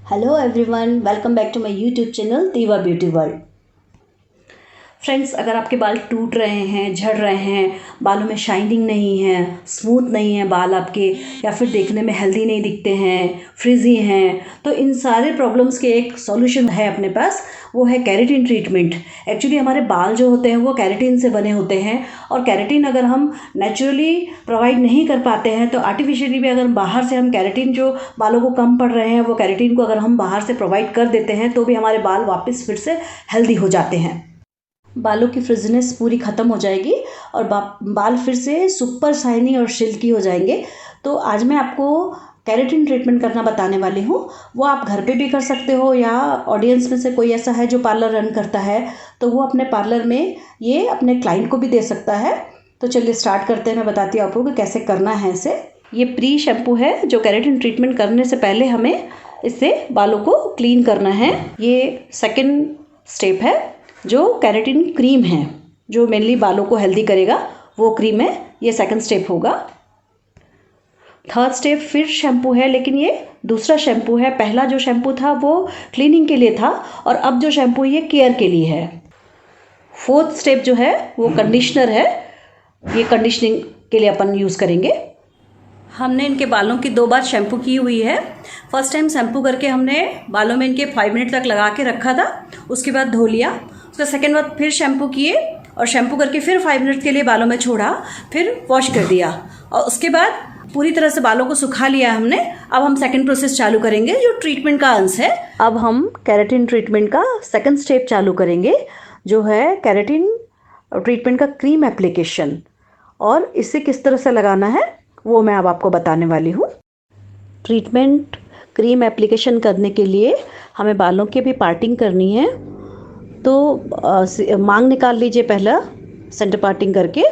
Hello everyone, welcome back to my YouTube channel Diva Beauty World. Friends, अगर आपके बाल टूट रहे हैं, झड़ रहे हैं, बालों में शाइनिंग नहीं है, स्मूथ नहीं है बाल आपके, या फिर देखने में हेल्दी नहीं दिखते हैं, फ्रिजी हैं, तो इन सारे प्रॉब्लम्स के एक सॉल्यूशन है अपने पास। वो है केराटिन ट्रीटमेंट। एक्चुअली हमारे बाल जो होते हैं वो केराटिन से बने होते हैं, और केराटिन अगर हम नेचुरली प्रोवाइड नहीं कर पाते हैं तो आर्टिफिशियली भी अगर बाहर से हम केराटिन जो बालों को कम पड़ रहे हैं वो केराटिन को अगर हम बाहर से प्रोवाइड कर देते हैं तो भी हमारे बाल वापस फिर से हेल्दी हो जाते हैं। बालों की फ्रिजनेस पूरी ख़त्म हो जाएगी और बाल फिर से सुपर शाइनी और सिल्की हो जाएंगे। तो आज मैं आपको केराटिन ट्रीटमेंट करना बताने वाली हूँ। वो आप घर पे भी कर सकते हो, या ऑडियंस में से कोई ऐसा है जो पार्लर रन करता है तो वो अपने पार्लर में ये अपने क्लाइंट को भी दे सकता है। तो चलिए स्टार्ट करते हैं। मैं बताती हूँ आपको कि कैसे करना है इसे। ये प्री शैम्पू है जो केराटिन ट्रीटमेंट करने से पहले हमें इससे बालों को क्लीन करना है। ये सेकेंड स्टेप है जो केराटिन क्रीम है, जो मेनली बालों को हेल्दी करेगा, वो क्रीम है। ये सेकंड स्टेप होगा। थर्ड स्टेप फिर शैम्पू है, लेकिन ये दूसरा शैम्पू है। पहला जो शैम्पू था वो क्लीनिंग के लिए था, और अब जो शैम्पू ये केयर के लिए है। फोर्थ स्टेप जो है वो कंडीशनर है। ये कंडीशनिंग के लिए अपन यूज़ करेंगे। हमने इनके बालों की 2 बार शैम्पू की हुई है। फर्स्ट टाइम शैम्पू करके हमने बालों में इनके 5 मिनट तक लगा के रखा था, उसके बाद धो लिया। उसका सेकेंड बार फिर शैम्पू किए और शैम्पू करके फिर 5 मिनट के लिए बालों में छोड़ा, फिर वॉश कर दिया, और उसके बाद पूरी तरह से बालों को सुखा लिया हमने। अब हम सेकेंड प्रोसेस चालू करेंगे जो ट्रीटमेंट का अंश है। अब हम केराटिन ट्रीटमेंट का सेकेंड स्टेप चालू करेंगे, जो है केराटिन ट्रीटमेंट का क्रीम एप्लीकेशन। और इसे किस तरह से लगाना है वो मैं अब आपको बताने वाली हूँ। ट्रीटमेंट क्रीम एप्लीकेशन करने के लिए हमें बालों की भी पार्टिंग करनी है। तो मांग निकाल लीजिए पहला, सेंटर पार्टिंग करके,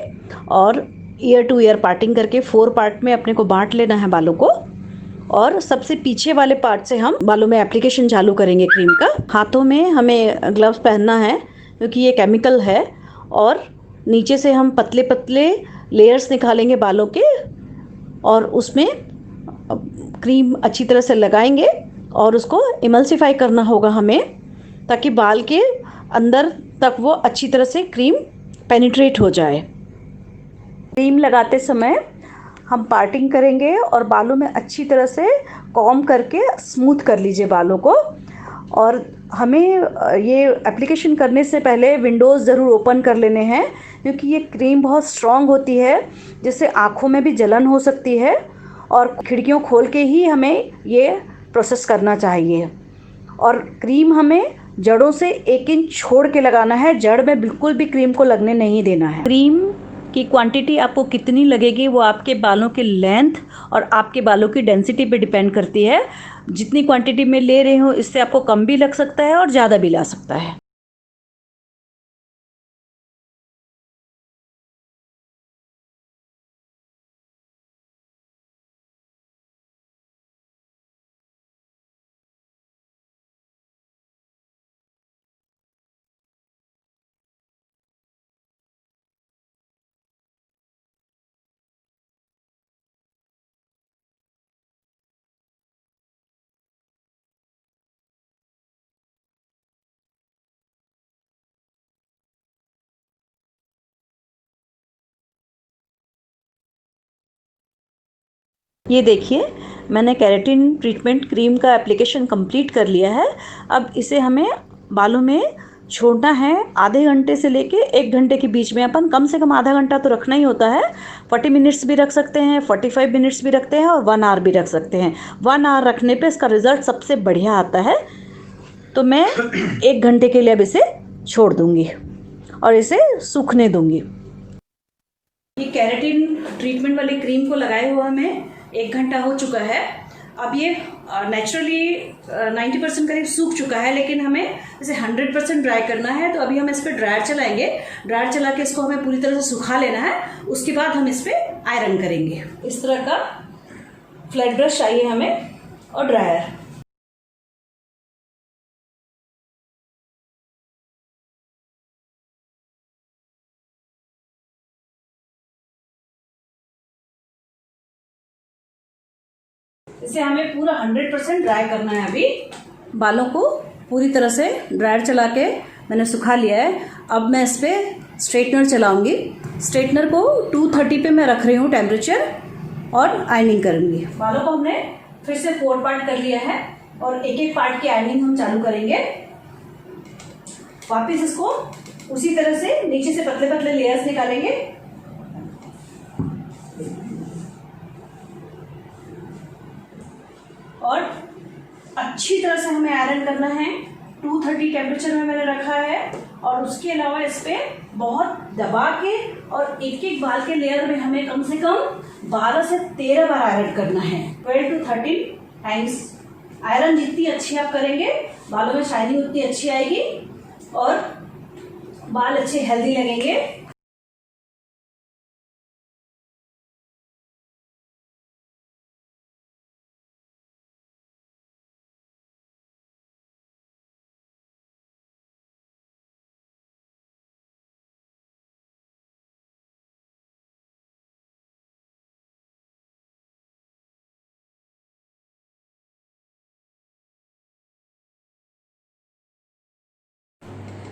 और ईयर टू ईयर पार्टिंग करके 4 पार्ट में अपने को बांट लेना है बालों को। और सबसे पीछे वाले पार्ट से हम बालों में एप्लीकेशन चालू करेंगे क्रीम का। हाथों में हमें ग्लव्स पहनना है क्योंकि ये केमिकल है। और नीचे से हम पतले पतले लेयर्स निकालेंगे बालों के, और उसमें क्रीम अच्छी तरह से लगाएंगे और उसको इमल्सिफाई करना होगा हमें, ताकि बाल के अंदर तक वो अच्छी तरह से क्रीम पेनिट्रेट हो जाए। क्रीम लगाते समय हम पार्टिंग करेंगे और बालों में अच्छी तरह से कॉम्ब करके स्मूथ कर लीजिए बालों को। और हमें ये एप्लीकेशन करने से पहले विंडोज़ ज़रूर ओपन कर लेने हैं, क्योंकि ये क्रीम बहुत स्ट्रॉन्ग होती है, जिससे आँखों में भी जलन हो सकती है। और खिड़कियों खोल के ही हमें ये प्रोसेस करना चाहिए। और क्रीम हमें जड़ों से 1 इंच छोड़ के लगाना है, जड़ में बिल्कुल भी क्रीम को लगने नहीं देना है। क्रीम की क्वांटिटी आपको कितनी लगेगी वो आपके बालों के लेंथ और आपके बालों की डेंसिटी पे डिपेंड करती है। जितनी क्वांटिटी में ले रहे हो इससे आपको कम भी लग सकता है और ज़्यादा भी ला सकता है। ये देखिए, मैंने केराटिन ट्रीटमेंट क्रीम का एप्लीकेशन कंप्लीट कर लिया है। अब इसे हमें बालों में छोड़ना है आधे घंटे से लेके 1 घंटे के बीच में। अपन कम से कम आधा घंटा तो रखना ही होता है। 40 मिनट्स भी रख सकते हैं, 45 मिनट्स भी रखते हैं, और 1 आवर भी रख सकते हैं। 1 आवर रखने पे इसका रिज़ल्ट सबसे बढ़िया आता है। तो मैं 1 घंटे के लिए अब इसे छोड़ दूँगी और इसे सूखने दूँगी। ये केराटिन ट्रीटमेंट वाली क्रीम को लगाए हुआ हमें 1 घंटा हो चुका है। अब ये नेचुरली 90% करीब सूख चुका है, लेकिन हमें इसे 100% ड्राई करना है। तो अभी हम इस पर ड्रायर चलाएंगे। ड्रायर चला के इसको हमें पूरी तरह से सुखा लेना है। उसके बाद हम इस पर आयरन करेंगे। इस तरह का फ्लैट ब्रश चाहिए हमें, और ड्रायर। इसे हमें पूरा 100% ड्राई करना है अभी। बालों को पूरी तरह से ड्रायर चला के मैंने सुखा लिया है। अब मैं इस पर स्ट्रेटनर चलाऊंगी। स्ट्रेटनर को 230 पे मैं रख रही हूँ टेम्परेचर, और आयनिंग करूँगी। बालों को हमने फिर से 4 पार्ट कर लिया है और एक एक पार्ट की आयनिंग हम चालू करेंगे। वापस इसको उसी तरह से नीचे से पतले पतले लेयर्स निकालेंगे। और अच्छी तरह से हमें आयरन करना है। 230 टेम्परेचर में मैंने रखा है, और उसके अलावा इस पे बहुत दबा के और एक एक बाल के लेयर में हमें कम से कम 12 से 13 बार आयरन करना है। 12 to 13 टाइम्स। आयरन जितनी अच्छी आप करेंगे, बालों में शाइनिंग उतनी अच्छी आएगी और बाल अच्छे हेल्दी लगेंगे।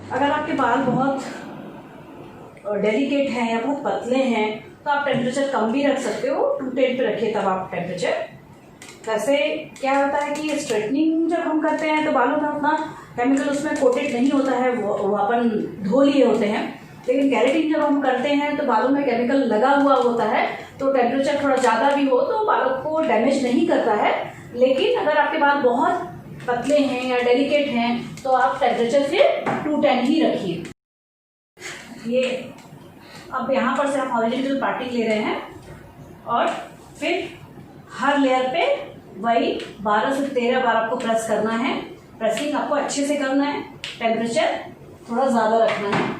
अगर आपके बाल बहुत डेलिकेट हैं या बहुत पतले हैं तो आप टेम्परेचर कम भी रख सकते हो। 210 पे रखिए तब आप टेम्परेचर। वैसे क्या होता है कि स्ट्रेटनिंग जब हम करते हैं तो बालों में उतना केमिकल उसमें कोटेड नहीं होता है, वो अपन धो लिए होते हैं। लेकिन केराटिन जब हम करते हैं तो बालों में केमिकल लगा हुआ होता है, तो टेम्परेचर थोड़ा ज़्यादा भी हो तो बालों को डैमेज नहीं करता है। लेकिन अगर आपके बाल बहुत पतले हैं या डेलिकेट हैं तो आप टेम्परेचर फिर 210 ही रखिए। ये अब यहाँ पर से हम हॉरिजॉन्टल पार्टिंग ले रहे हैं और फिर हर लेयर पे वही 12 से 13 बार आपको प्रेस करना है। प्रेसिंग आपको अच्छे से करना है, टेम्परेचर थोड़ा ज़्यादा रखना है।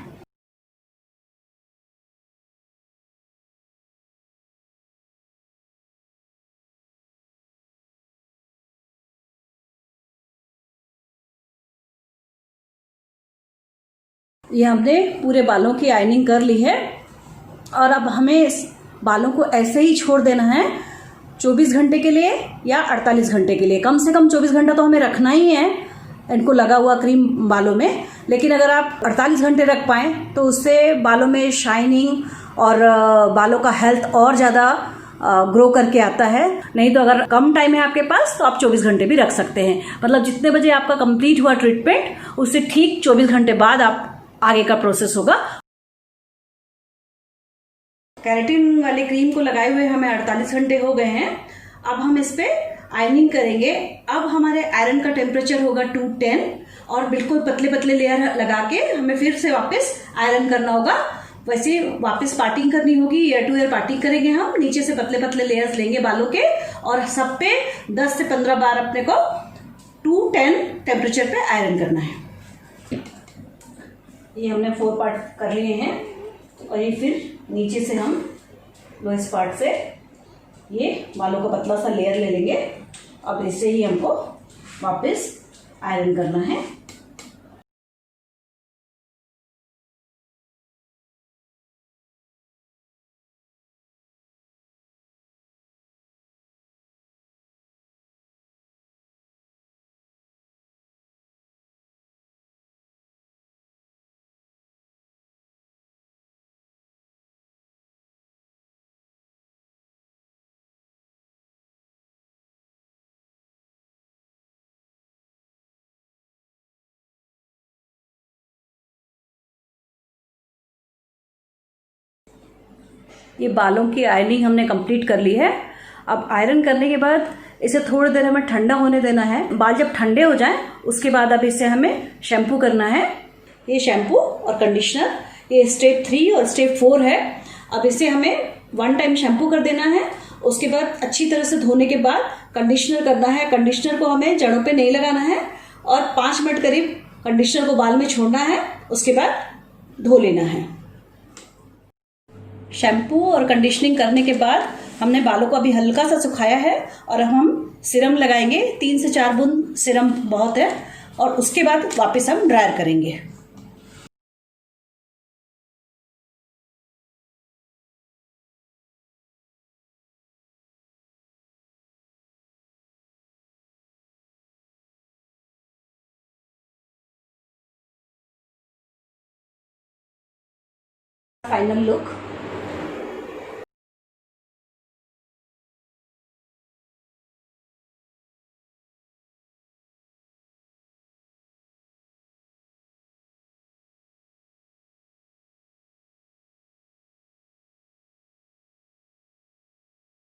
ये हमने पूरे बालों की आयनिंग कर ली है, और अब हमें इस बालों को ऐसे ही छोड़ देना है 24 घंटे के लिए या 48 घंटे के लिए। कम से कम 24 घंटा तो हमें रखना ही है इनको लगा हुआ क्रीम बालों में। लेकिन अगर आप 48 घंटे रख पाएँ तो उससे बालों में शाइनिंग और बालों का हेल्थ और ज़्यादा ग्रो करके आता है। नहीं तो अगर कम टाइम है आपके पास तो आप 24 घंटे भी रख सकते हैं। मतलब जितने बजे आपका कंप्लीट हुआ ट्रीटमेंट, उससे ठीक 24 घंटे बाद आप आगे का प्रोसेस होगा। केराटिन वाली क्रीम को लगाए हुए हमें 48 घंटे हो गए हैं। अब हम इस पे आयरनिंग करेंगे। अब हमारे आयरन का टेम्परेचर होगा 210, और बिल्कुल पतले पतले लेयर लगा के हमें फिर से वापस आयरन करना होगा। वैसे वापस पार्टिंग करनी होगी, ईयर टू ईयर पार्टिंग करेंगे हम। नीचे से पतले पतले लेयर्स लेंगे बालों के, और सब पे 10 से 15 बार अपने को 210 टेम्परेचर पे आयरन करना है। ये हमने 4 पार्ट कर लिए हैं, और ये फिर नीचे से हम लोएस्ट पार्ट से ये बालों का पतला सा लेयर ले लेंगे। अब इससे ही हमको वापस आयरन करना है। ये बालों की आयरनिंग हमने कंप्लीट कर ली है। अब आयरन करने के बाद इसे थोड़ी देर हमें ठंडा होने देना है। बाल जब ठंडे हो जाएं उसके बाद अब इसे हमें शैम्पू करना है। ये शैम्पू और कंडीशनर, ये स्टेप 3 और स्टेप 4 है। अब इसे हमें 1 टाइम शैम्पू कर देना है। उसके बाद अच्छी तरह से धोने के बाद कंडीशनर करना है। कंडीशनर को हमें जड़ों पे नहीं लगाना है, और 5 मिनट करीब कंडीशनर को बाल में छोड़ना है। उसके बाद धो लेना है। शैम्पू और कंडीशनिंग करने के बाद हमने बालों को अभी हल्का सा सुखाया है, और अब हम सीरम लगाएंगे। 3 से 4 बूंद सीरम बहुत है, और उसके बाद वापस हम ड्रायर करेंगे। Final look.